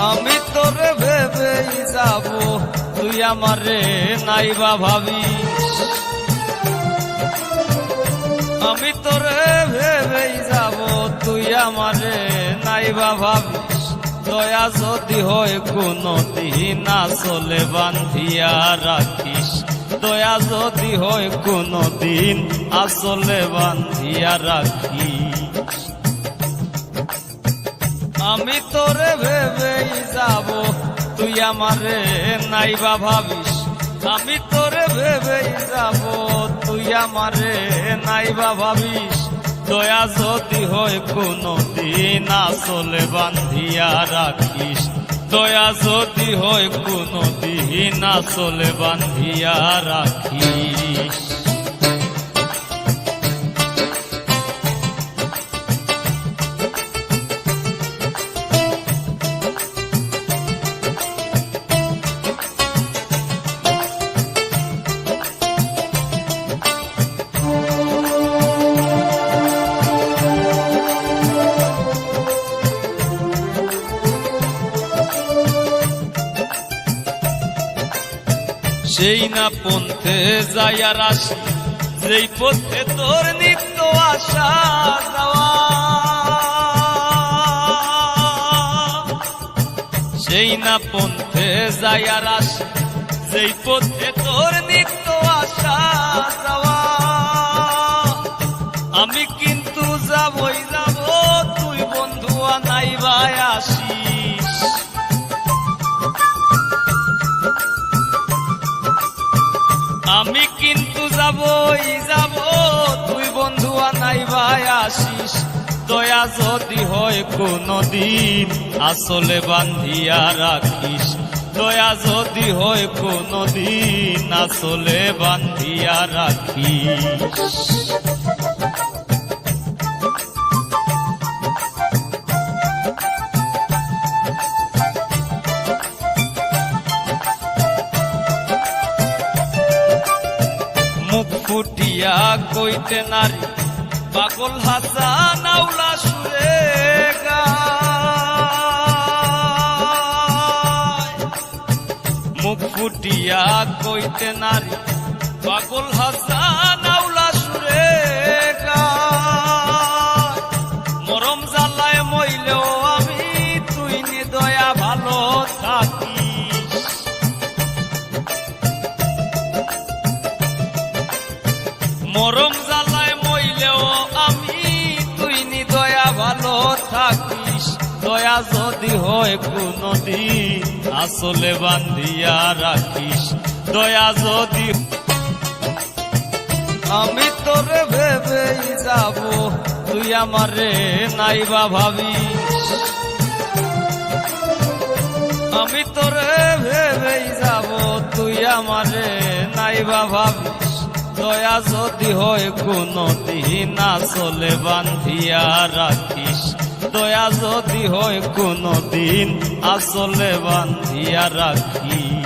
আমি তোরে ভেবেই যাব তুই আমারে নাইবা ভাবিস, আমি তোরে ভেবেই যাব তুই আমারে নাইবা ভাবিস। দয়া যদি হয় কোনদিন আসলে বান্ধিয়া রাখিস, দয়া যদি হয় কোনদিন আসলে বান্ধিয়া রাখিস। আমি তোরে ভেবেই যাব তুই আমারে নাইবা ভাবিস, আমি তোরে ভেবেই যাব তুই আমারে নাইবা ভাবিস। দয়া যদি হয় কোনদিন আসলে বান্ধিয়া রাখিস, দয়া যদি হয় কোনদিন আসলে বান্ধিয়া রাখিস। সেই না পন্থে যাইয়ার আসি, যেই পথে তোর নিত্য আসা যাওয়া, সেই না পন্থে যাইয়ার আসি, যেই পথে তোর নিত্য আসা যাওয়া। আমি কিন্তু যাবই যাব তুই বন্ধু নাইবা আসিস, আমি কিন্তু যাবই যাব তুই বন্ধু নাইবা আসিস। দয়া যদি হয় কোনদিন আসলে বান্ধিয়া রাখিস, দয়া যদি হয় কোনদিন আসলে বান্ধিয়া রাখিস। মুখ ফুটিয়া কইতে নারী পাগল হাসান আউলা সুরে গায়, মুখ ফুটিয়া কইতে নারী পাগল হাসান আউলা সুরে গায়। মরম জ্বালায় মইলেও আমি তুই নি দয়া ভালো থাকিস, মরম জ্বালায় মইলেও আমি তুই নি দয়া ভালো থাকিস। দয়া যদি হয় কোনদিন আসলে বান্ধিয়া রাখিস, দয়া যদি আমি তোরে ভেবেই যাব তুই আমারে নাইবা ভাবিস, আমি তোরে ভেবেই যাব তুই আমারে নাইবা ভাবিস। দয়া যদি হয় কোনদিন আসলে বান্ধিয়া রাখিস, দয়া যদি হয় কোনদিন আসলে বান্ধিয়া রাখিস।